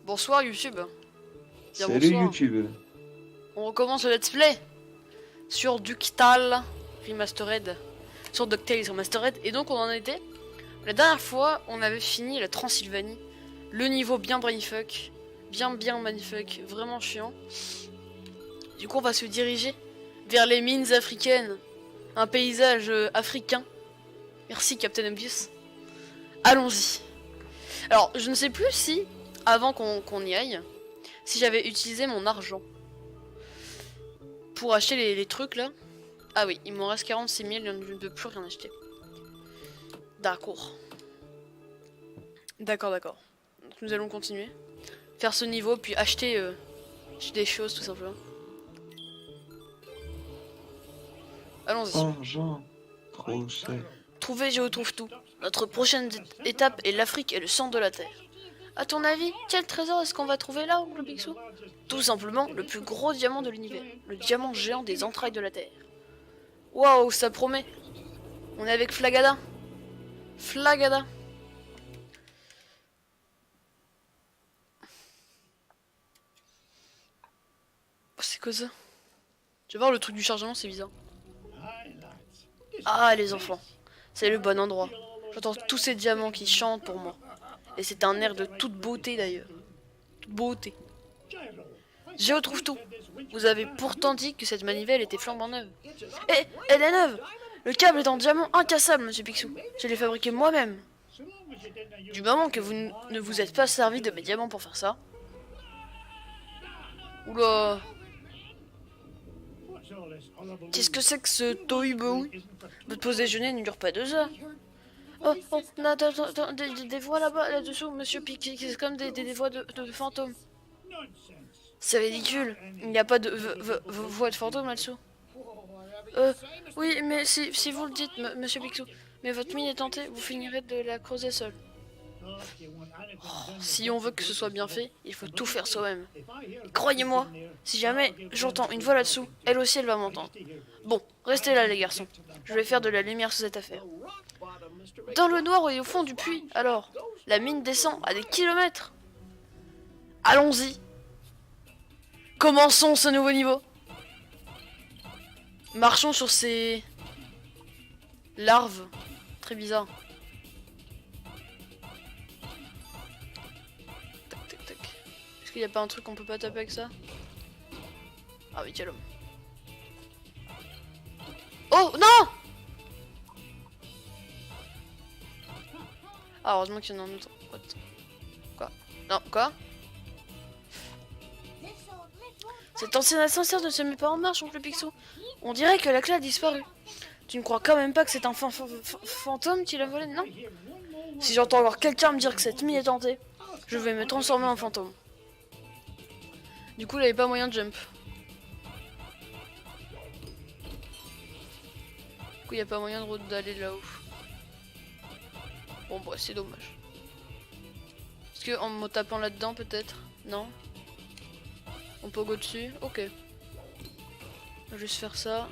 Bonsoir YouTube. Bien Salut bonsoir. YouTube. On recommence le let's play sur DuckTales Remastered. Sur DuckTales Remastered. Et donc on en était. La dernière fois, on avait fini la Transylvanie. Le niveau bien brainfuck. Bien manifuck. Vraiment chiant. Du coup on va se diriger vers les mines africaines. Un paysage africain. Merci Captain Obvious. Allons-y. Alors je ne sais plus si, avant qu'on y aille, si j'avais utilisé mon argent pour acheter les trucs là. Ah oui, il m'en reste 46 000, je ne peux plus rien acheter. D'accord. D'accord. Donc nous allons continuer. Faire ce niveau, puis acheter des choses tout simplement. Allons-y. Argent. Trop cher. Trouver, je retrouve tout. Notre prochaine étape est l'Afrique et le centre de la Terre. À ton avis, quel trésor est-ce qu'on va trouver là, oncle Picsou? Tout simplement le plus gros diamant de l'univers. Le diamant géant des entrailles de la Terre. Waouh, ça promet. On est avec Flagada. Flagada. Oh, c'est quoi ça? Tu vas voir le truc du chargement, c'est bizarre. Ah, les enfants. C'est le bon endroit. J'entends tous ces diamants qui chantent pour moi. Et c'est un air de toute beauté d'ailleurs. Toute beauté. Je retrouve tout. Vous avez pourtant dit que cette manivelle était flambant neuve. Eh, elle est neuve! Le câble est en diamant incassable, monsieur Picsou. Je l'ai fabriqué moi-même. Du moment que vous ne vous êtes pas servi de mes diamants pour faire ça. Oula. Qu'est-ce que c'est que ce tohu-bohu? Votre pause déjeuner ne dure pas 2 heures. Oh, attends, des voix là-bas, là-dessous, monsieur Picsou, c'est comme des voix de fantômes. C'est ridicule. Il n'y a pas de voix de fantôme là-dessous. Oui, mais si vous le dites, monsieur Picsou, mais votre mine est tentée, vous finirez de la creuser seul. Oh, si on veut que ce soit bien fait, il faut tout faire soi-même. Croyez-moi, si jamais j'entends une voix là-dessous, elle aussi elle va m'entendre. Bon, restez là les garçons. Je vais faire de la lumière sur cette affaire. Dans le noir et au fond du puits, alors, la mine descend à des kilomètres. Allons-y. Commençons ce nouveau niveau. Marchons sur ces larves. Très bizarre. Tac. Est-ce qu'il n'y a pas un truc qu'on peut pas taper avec ça? Ah oui, quel homme. Oh non! Ah, heureusement qu'il y en a un autre. What? Quoi? Non, quoi? Cet ancien ascenseur ne se met pas en marche, oncle Picsou. On dirait que la clé a disparu. Tu ne crois quand même pas que c'est un fantôme qui l'a volé, non? Si j'entends encore quelqu'un me dire que cette mine est tentée, je vais me transformer en fantôme. Du coup, il avait pas moyen de jump. Du coup, il n'y a pas moyen d'aller là-haut. Bon, bah, c'est dommage. Est-ce que en me tapant là-dedans, peut-être? Non? On peut go dessus? Ok. On va juste faire ça.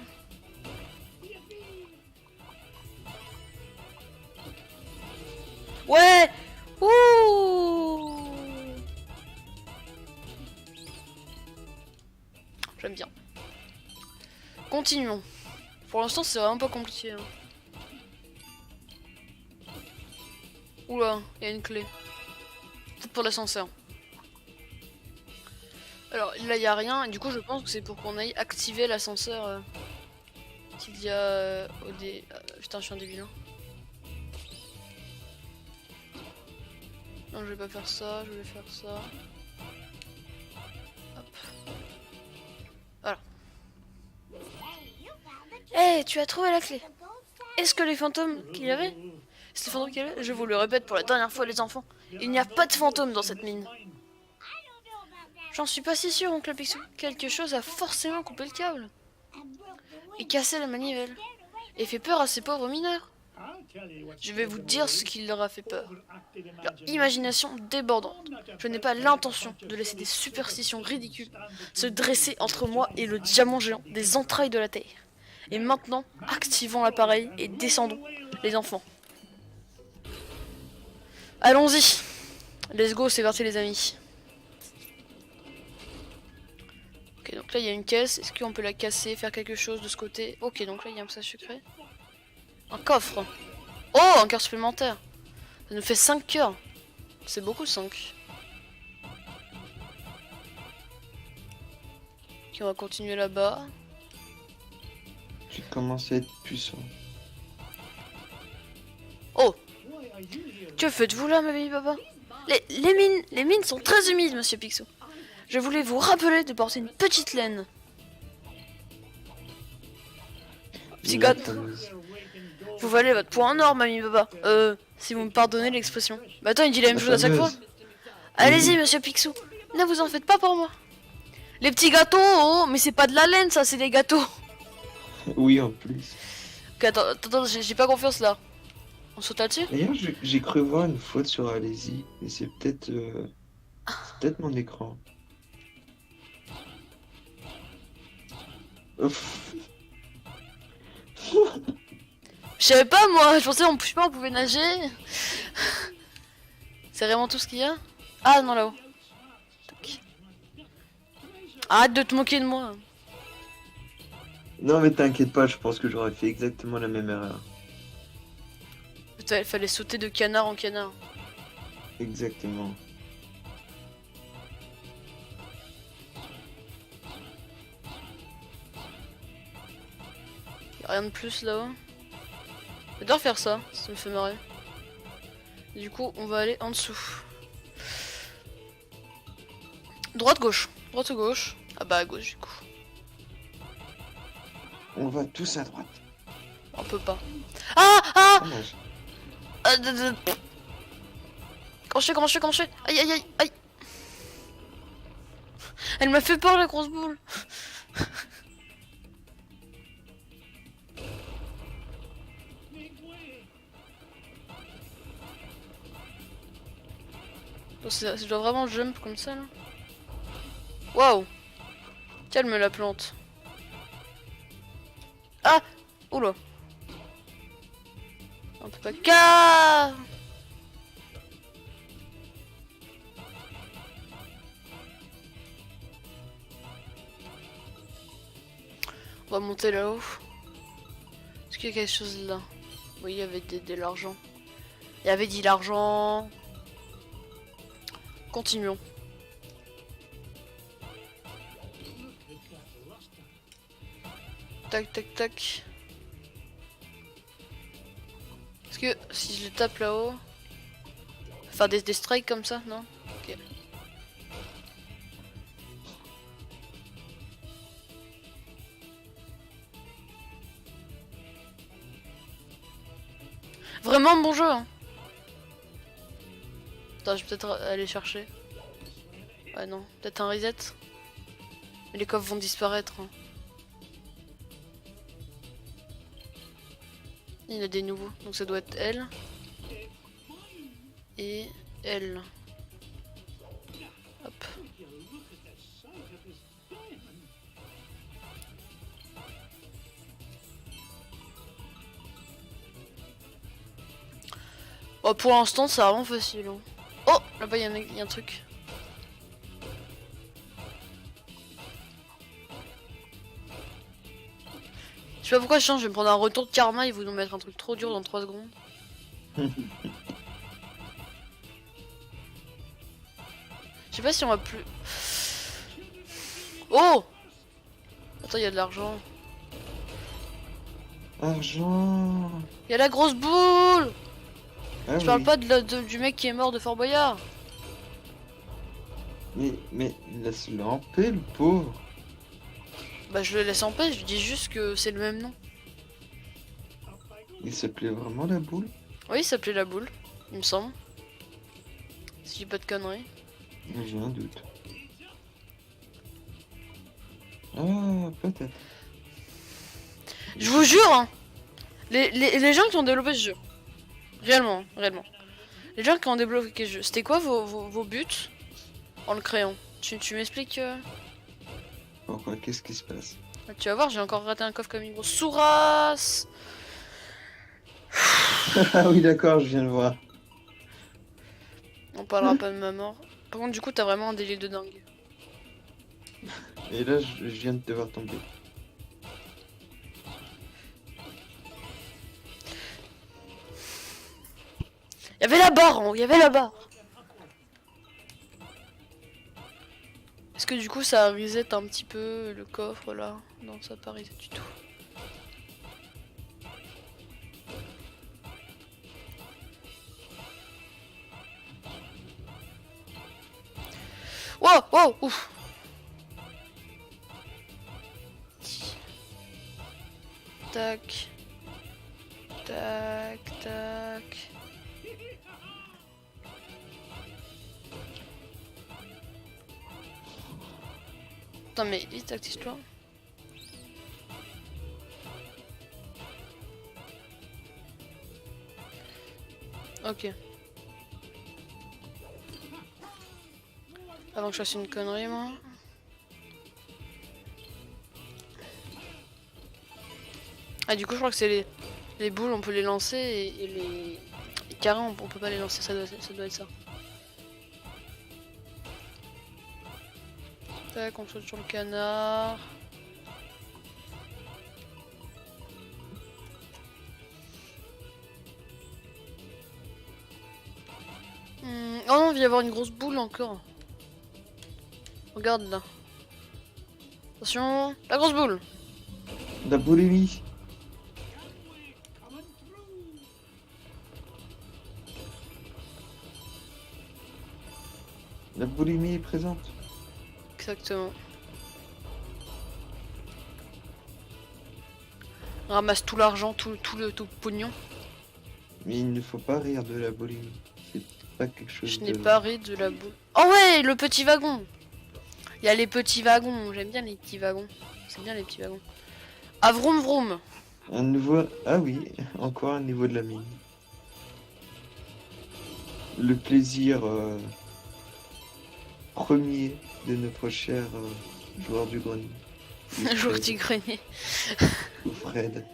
Ouais! Ouh! J'aime bien. Continuons. Pour l'instant, c'est vraiment pas compliqué. Hein. Oula, il y a une clé. Peut-être pour l'ascenseur. Alors là, il n'y a rien. Et du coup, je pense que c'est pour qu'on aille activer l'ascenseur qu'il y a au dé. Putain, je suis un débile. Hein. Non, je vais pas faire ça. Je vais faire ça. Hop. Voilà. Hey, tu as trouvé la clé. Est-ce que les fantômes qu'il y avait? C'est les fantômes qu'il y avait? Je vous le répète pour la dernière fois, les enfants. Il n'y a pas de fantômes dans cette mine. J'en suis pas si sûr, oncle Picsou. Quelque chose a forcément coupé le câble. Et cassé la manivelle. Et fait peur à ces pauvres mineurs. Je vais vous dire ce qui leur a fait peur. Leur imagination débordante. Je n'ai pas l'intention de laisser des superstitions ridicules se dresser entre moi et le diamant géant des entrailles de la Terre. Et maintenant, activons l'appareil et descendons, les enfants. Allons-y. Let's go, c'est parti les amis. Donc là, il y a une caisse. Est-ce qu'on peut la casser, faire quelque chose de ce côté? Ok, donc là, il y a un passage secret. Un coffre. Oh, un cœur supplémentaire. Ça nous fait 5 cœurs. C'est beaucoup, 5. Ok, on va continuer là-bas. J'ai commencé à être puissant. Oh! Que faites-vous là, mamie papa? Les mines sont très humides, monsieur Picsou. Je voulais vous rappeler de porter une petite laine. Petit gars, vous valez votre poids en or, mamie papa. Si vous me pardonnez l'expression. Bah attends, il dit la même chose à chaque fois. Allez-y, monsieur Picsou. Ne vous en faites pas pour moi. Les petits gâteaux, oh, mais c'est pas de la laine, ça, c'est des gâteaux. Oui, en plus. Ok, attends, j'ai pas confiance là. On saute là-dessus? D'ailleurs, j'ai cru voir une faute sur Allez-y, et c'est peut-être mon écran. Ouf. Je savais pas moi, je pensais je sais pas, on pouvait nager. C'est vraiment tout ce qu'il y a? Ah non, là-haut. Tac. Arrête de te moquer de moi. Non, mais t'inquiète pas, je pense que j'aurais fait exactement la même erreur. Putain, il fallait sauter de canard en canard. Exactement. Y'a rien de plus là-haut. J'adore faire ça, ça me fait marrer. Du coup, on va aller en dessous. Droite, gauche. Droite ou gauche? Ah bah à gauche du coup. On va tous à droite. On peut pas. Ah! Ah! Dommage. Comment je fais? Aïe aïe aïe aïe! Elle m'a fait peur la grosse boule! Je dois vraiment jump comme ça là? Waouh! Calme la plante. Ah! Oula! On peut pas. Car! On va monter là-haut. Est-ce qu'il y a quelque chose là? Oui, il y avait de l'argent. Il y avait de l'argent. Continuons. Tac, tac, tac. Est-ce que si je le tape là-haut... Faire des strikes comme ça, non? Ok. Vraiment bon jeu, hein. Attends, je vais peut-être aller chercher. Ouais, non. Peut-être un reset. Mais les coffres vont disparaître. Hein. Il y en a des nouveaux. Donc ça doit être elle. Et elle. Hop. Oh, pour l'instant, c'est vraiment facile. Hein. Oh, là-bas, il y a un truc. Je sais pas pourquoi je change, je vais me prendre un retour de karma, ils vont nous mettre un truc trop dur dans 3 secondes. Je sais pas si on va plus... Oh! Attends, il y a de l'argent. Argent. Il y a la grosse boule! Ah Je parle oui. pas du mec qui est mort de Fort Boyard. Mais laisse-le en paix, le pauvre. Bah je le laisse en paix, je dis juste que c'est le même nom. Il s'appelait vraiment la boule? Oui, il s'appelait la boule, il me semble. Si j'ai pas de conneries. J'ai un doute. Ah, peut-être. Je vous jure, hein, les gens qui ont développé ce jeu, réellement, réellement, les gens qui ont développé ce jeu, c'était quoi vos buts en le créant? Tu m'expliques Pourquoi? Qu'est-ce qui se passe? Tu vas voir, j'ai encore raté un coffre comme une grosse sourasse. Ah oui, d'accord, je viens de voir. On parlera pas de ma mort. Par contre, du coup, t'as vraiment un délire de dingue. Et là, je viens de te voir tomber. Il y avait la barre, hein, il y avait la barre. Est-ce que du coup ça reset un petit peu le coffre là? Non, ça pas reset du tout. Wow, wow, ouf. Tac. Tac, tac. Attends, mais il tactise-toi. Ok. Avant que je fasse une connerie, moi. Ah, du coup, je crois que c'est les boules, on peut les lancer et les carrés, on peut pas les lancer, ça doit être ça. Tac, on saute sur le canard. Oh non, il va y avoir une grosse boule encore. Regarde là. Attention, la grosse boule. La boulimie. La boulimie est présente. Exactement. Ramasse tout l'argent, tout le pognon. Mais il ne faut pas rire de la boulimie. C'est pas quelque chose Je de... n'ai pas ri de la boule. Oh ouais, le petit wagon. Il y a les petits wagons. J'aime bien les petits wagons. C'est bien les petits wagons. Ah, vroom vroom. Un nouveau... Ah oui, encore un niveau de la mine. Le plaisir premier de notre cher joueur du grenier. Jour du grenier. Ou Fred.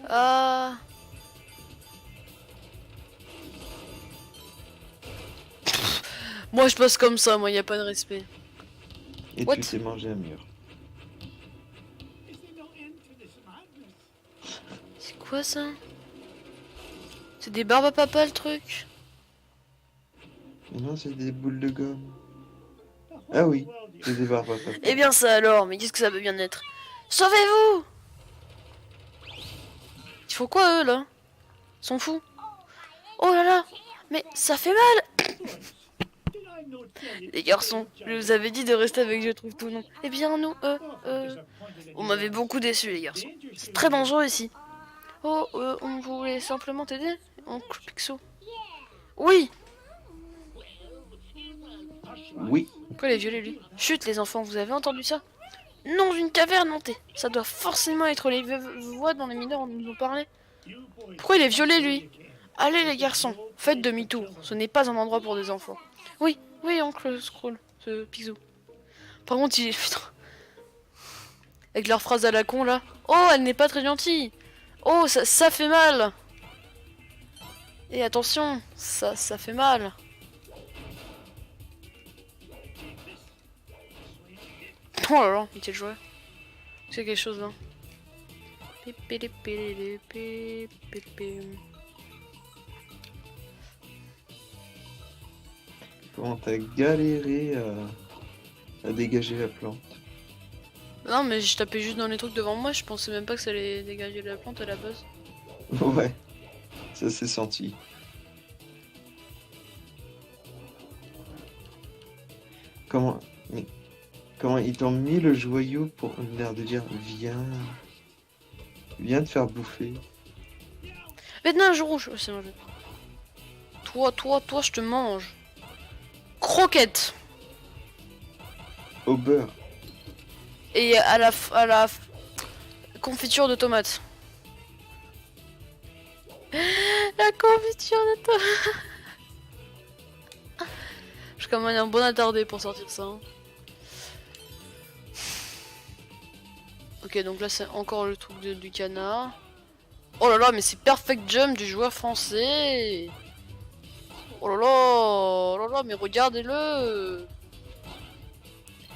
Ah. Moi je passe comme ça, moi y a pas de respect. Et What? tu t'es mangé un mur. C'est quoi ça? C'est des barbes à papa le truc? Mais non, c'est des boules de gomme. Ah oui, c'est des barbes à papa. Eh bien ça alors, mais qu'est-ce que ça peut bien être? Sauvez-vous! Ils font quoi eux là? Ils sont fous. Oh là là! Mais ça fait mal! Les garçons, je vous avais dit de rester avec Je trouve tout non. Eh bien nous, vous m'avez beaucoup déçu les garçons. C'est très dangereux ici. Oh, on voulait simplement t'aider, oncle Picsou. Oui! Oui, Pourquoi il est violé lui? Chut les enfants, vous avez entendu ça? Non, une caverne hantée. Ça doit forcément être les voix dont les mineurs nous ont parlé. Pourquoi il est violé lui? Allez les garçons, faites demi-tour. Ce n'est pas un endroit pour des enfants. Oui, oui, oncle Scroll, ce Picsou. Par contre, il est... Putain. Avec leur phrase à la con là. Oh, elle n'est pas très gentille. Oh, ça fait mal. Et attention, ça fait mal. Oh là là, il était le joueur. C'est quelque chose là. comment t'as galéré à dégager la plante. Non mais je tapais juste dans les trucs devant moi, je pensais même pas que ça allait dégager la plante à la base. Ouais, ça s'est senti. Comment... Mais... Comment ils t'ont mis le joyau pour l'air de dire viens... Viens te faire bouffer. Maintenant un jour rouge, oh, c'est mangé. Toi, je te mange. Croquette. Au beurre. Et à la confiture de tomate. La confiture de tomate. Je suis comme un bon attardé pour sortir ça. Hein. Ok, donc là c'est encore le truc du canard. Oh là là, mais c'est perfect jump du joueur français. Oh là là, oh là là, mais regardez-le.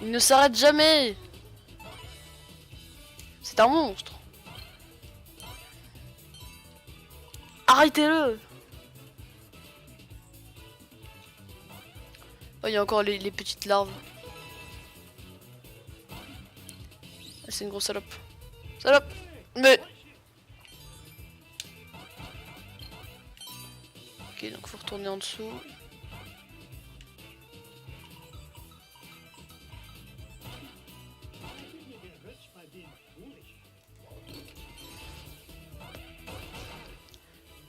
Il ne s'arrête jamais. C'est un monstre. Arrêtez-le. Oh, il y a encore les petites larves. Ah, c'est une grosse salope. Salope. Mais... Ok, donc faut retourner en dessous.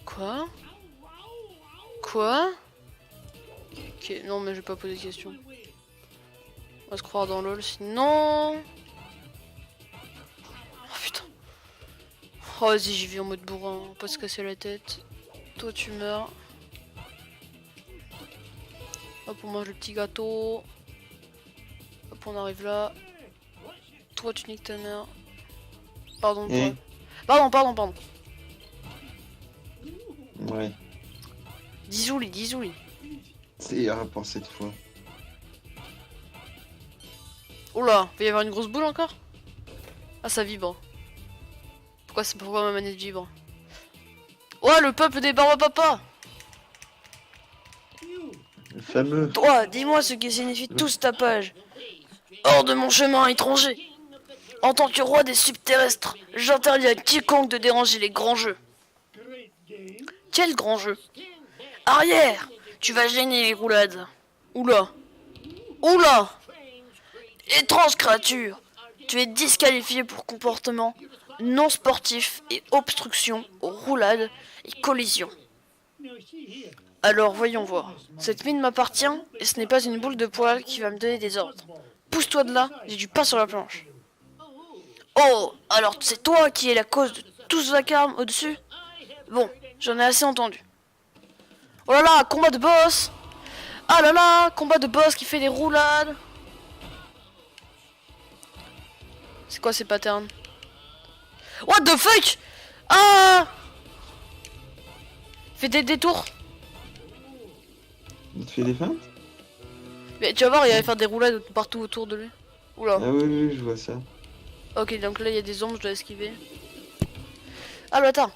Quoi? Quoi? Ok, non mais je vais pas poser de questions. On va se croire dans LOL sinon... Oh putain. Oh vas-y, j'y vais en mode bourrin, on va pas se casser la tête. Toi tu meurs. Hop, on mange le petit gâteau. Hop, on arrive là. Toi tu niques ta mère. Pardon, Et... pardon. Ouais, Dizouli. c'est un pour cette fois. Oula, il va y avoir une grosse boule encore? Ah, ça vibre. Pourquoi ma manette vibre? Ouais, le peuple des Barbapapa! Le fameux. Toi, dis-moi ce que signifie tout ce tapage. Hors de mon chemin, étranger. En tant que roi des subterrestres, j'interdis à quiconque de déranger les grands jeux. Quel grand jeu? Arrière! Tu vas gêner les roulades. Oula! Étrange créature! Tu es disqualifié pour comportement non sportif et obstruction aux roulades et collisions. Alors voyons voir. Cette mine m'appartient et ce n'est pas une boule de poil qui va me donner des ordres. Pousse-toi de là, j'ai du pain sur la planche. Oh, alors c'est toi qui es la cause de tout ce vacarme au-dessus? Bon, j'en ai assez entendu. Oh là là, combat de boss! Ah là là, combat de boss qui fait des roulades! C'est quoi ces patterns? What the fuck? Ah! Fais des détours. Il te fait des feintes? Mais tu vas voir, il va faire des roulades partout autour de lui. Oula. Ah oui, je vois ça. Ok, donc là il y a des ombres, je dois esquiver. Ah, le attends.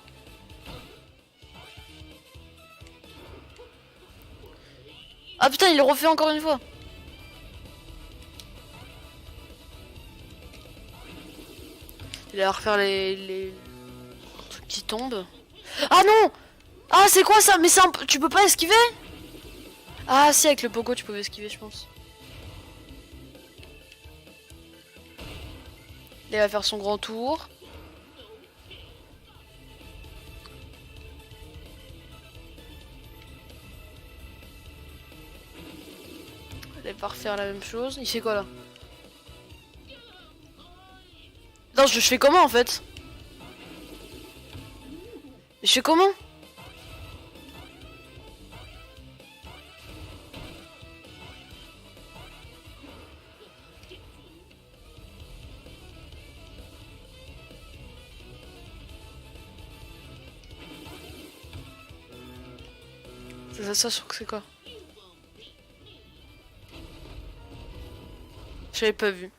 Ah putain, il le refait encore une fois. Il va refaire les trucs qui tombent. Ah non! Ah, c'est quoi ça? Mais c'est tu peux pas esquiver? Ah si, avec le pogo tu pouvais esquiver, je pense. Il va faire son grand tour. Il va refaire la même chose. Il fait quoi là? Non, je fais comment en fait? Je fais comment? Ça, c'est quoi? J'avais pas vu.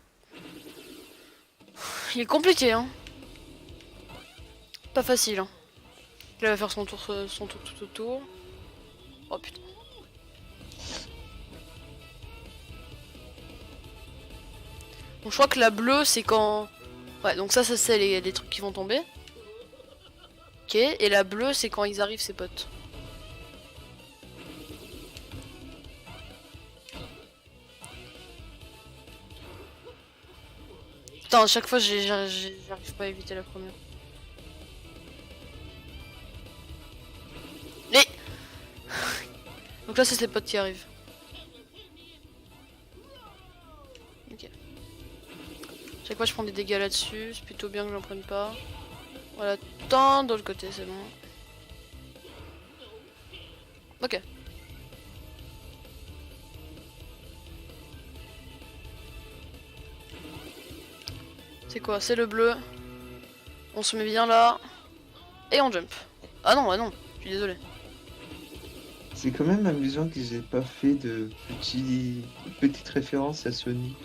Il est compliqué, hein. Pas facile, hein. Là, il va faire son tour tout autour. Oh putain. Bon, je crois que la bleue, c'est quand... Ouais, donc ça c'est les trucs qui vont tomber. Ok, et la bleue, c'est quand ils arrivent, ses potes. Putain, à chaque fois, j'arrive pas à éviter la première. Mais... Donc là, c'est ses potes qui arrivent. Ok. Chaque fois, je prends des dégâts là-dessus. C'est plutôt bien que j'en prenne pas. Voilà, tant de l'autre côté, c'est bon. Ok. C'est quoi? C'est le bleu. On se met bien là. Et on jump. Ah non, je suis désolé. C'est quand même amusant qu'ils aient pas fait de petites références à Sonic.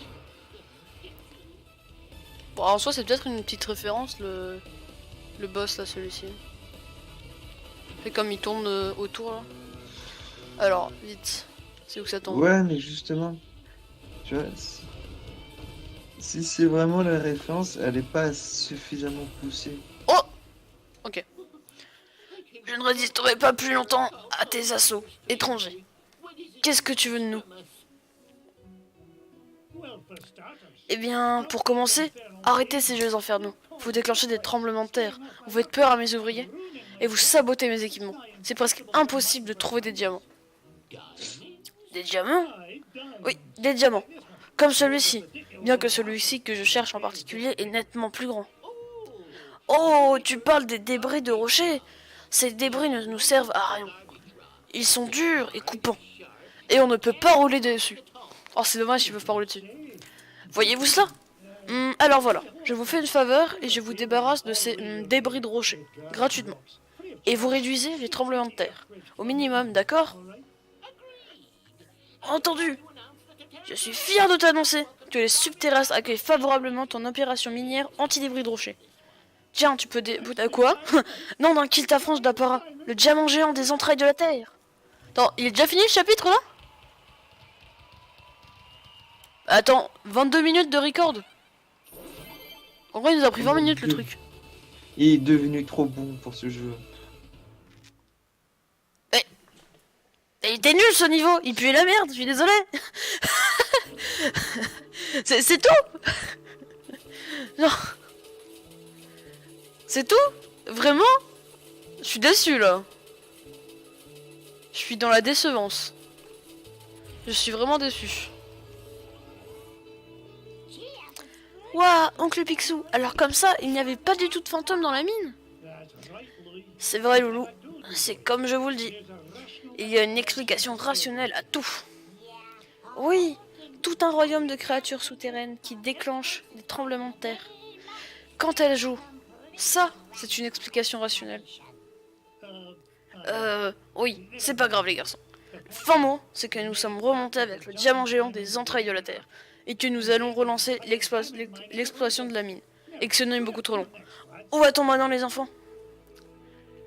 Bon, en soi, c'est peut-être une petite référence, le boss là, celui-ci. C'est comme il tourne autour là. Alors, vite. C'est où que ça tombe? Ouais, mais justement, tu vois, si c'est vraiment la référence, elle est pas suffisamment poussée. Oh! Ok. Je ne résisterai pas plus longtemps à tes assauts, étrangers. Qu'est-ce que tu veux de nous? Eh bien, pour commencer, arrêtez ces jeux infernaux. Vous déclenchez des tremblements de terre, vous faites peur à mes ouvriers, et vous sabotez mes équipements. C'est presque impossible de trouver des diamants. Des diamants? Oui, des diamants. Comme celui-ci, bien que celui-ci que je cherche en particulier est nettement plus grand. Oh, tu parles des débris de rochers? Ces débris ne nous servent à rien. Ils sont durs et coupants, et on ne peut pas rouler dessus. Oh, c'est dommage qu'ils peuvent pas rouler dessus. Voyez-vous cela? Alors voilà, je vous fais une faveur et je vous débarrasse de ces débris de rochers, gratuitement. Et vous réduisez les tremblements de terre, au minimum, d'accord? Entendu! Je suis fier de t'annoncer que les subterraces accueillent favorablement ton opération minière anti-débris de rochers. Tiens, tu peux quoi? Non, d'un kill ta frange d'apparat, le diamant géant des entrailles de la Terre. Attends, il est déjà fini le chapitre là? Attends, 22 minutes de record. En vrai, il nous a pris 20 minutes le truc. Il est devenu trop bon pour ce jeu. Mais il était nul ce niveau, il puait la merde, je suis désolé. C'est tout. Non. C'est tout? Vraiment? Je suis déçu là. Je suis dans la décevance. Je suis vraiment déçu. Ouah, oncle Picsou, alors comme ça, il n'y avait pas du tout de fantôme dans la mine? C'est vrai, Loulou. C'est comme je vous le dis. Il y a une explication rationnelle à tout. Oui, tout un royaume de créatures souterraines qui déclenchent des tremblements de terre. Quand elles jouent, ça, c'est une explication rationnelle. Oui, c'est pas grave les garçons. Le fin mot, c'est que nous sommes remontés avec le diamant géant des entrailles de la Terre, et que nous allons relancer l'exploitation de la mine, et que ce nom est beaucoup trop long. Où va-t-on maintenant les enfants?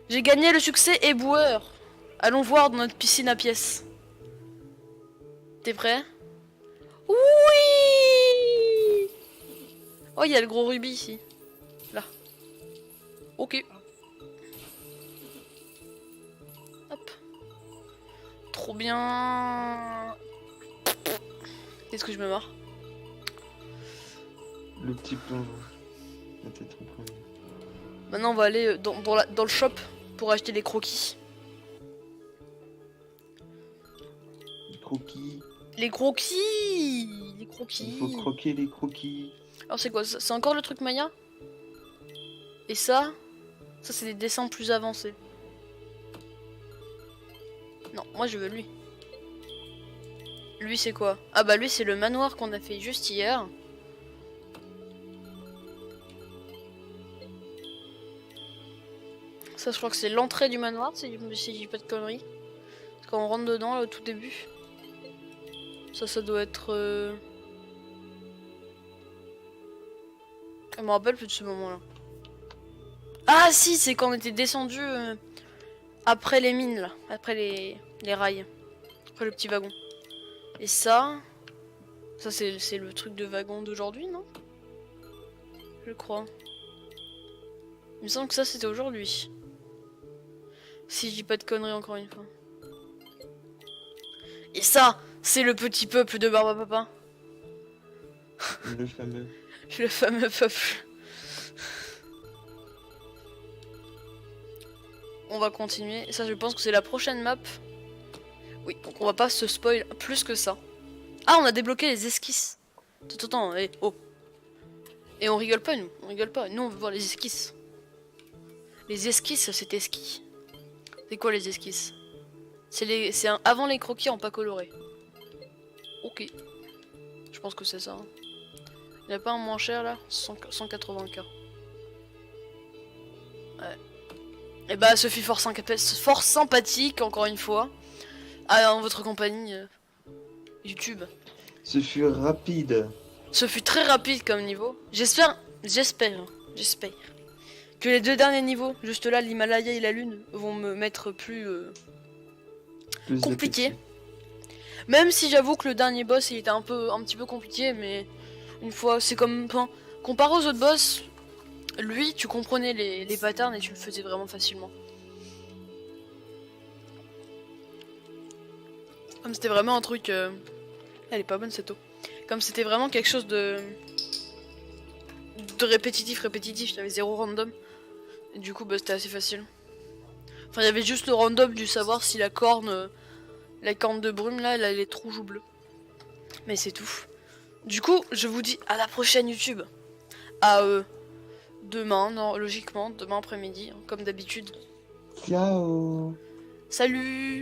J'ai gagné le succès éboueur. Allons voir dans notre piscine à pièces. T'es prêt? Oui. Oh, il y a le gros rubis ici. Là. Ok. Hop. Trop bien. Qu'est-ce que je me marre? Le petit plan la tête en premier. Maintenant, on va aller dans le shop pour acheter les croquis. Les croquis. Les croquis. Les croquis. Il faut croquer les croquis. Alors c'est quoi? C'est encore le truc Maya? Et ça c'est des dessins plus avancés. Non, moi je veux lui. Lui c'est quoi? Ah bah lui c'est le manoir qu'on a fait juste hier. Ça je crois que c'est l'entrée du manoir si je dis pas de conneries. Parce qu'on rentre dedans là, au tout début. Ça doit être... Je me rappelle plus de ce moment là. Ah si, c'est quand on était descendu après les mines là, après les rails, après le petit wagon. Et ça c'est le truc de wagon d'aujourd'hui, non? Je crois. Il me semble que ça c'était aujourd'hui. Si je dis pas de conneries encore une fois. Et ça, c'est le petit peuple de Barbapapa. Le fameux. Le fameux peuple. On va continuer. Ça, je pense que c'est la prochaine map. Oui, donc on va pas se spoil plus que ça. Ah, on a débloqué les esquisses. Attends, et oh. Et on rigole pas, nous. On rigole pas. Nous, on veut voir les esquisses. Les esquisses, c'était ski. C'est quoi les esquisses? C'est avant les croquis en pas coloré. Ok. Je pense que c'est ça. Hein. Il n'y a pas un moins cher là? 180k. Ouais. Et bah, Sophie fort sympathique, encore une fois. en votre compagnie YouTube. Ce fut rapide. Ce fut très rapide comme niveau. J'espère que les 2 derniers niveaux, juste là, l'Himalaya et la Lune, vont me mettre plus Plus compliqué. d'appétit. Même si j'avoue que le dernier boss, il était un petit peu compliqué, mais une fois, c'est comme, enfin, comparé aux autres boss, lui, tu comprenais les patterns et tu le faisais vraiment facilement. Comme c'était vraiment un truc, elle est pas bonne cette eau. Comme c'était vraiment quelque chose de répétitif, il y avait 0 random. Et du coup, bah, c'était assez facile. Enfin, il y avait juste le random du savoir si la corne de brume là, elle a les trous joues bleus. Mais c'est tout. Du coup, je vous dis à la prochaine YouTube. À demain, non, logiquement, demain après-midi, hein, comme d'habitude. Ciao. Salut!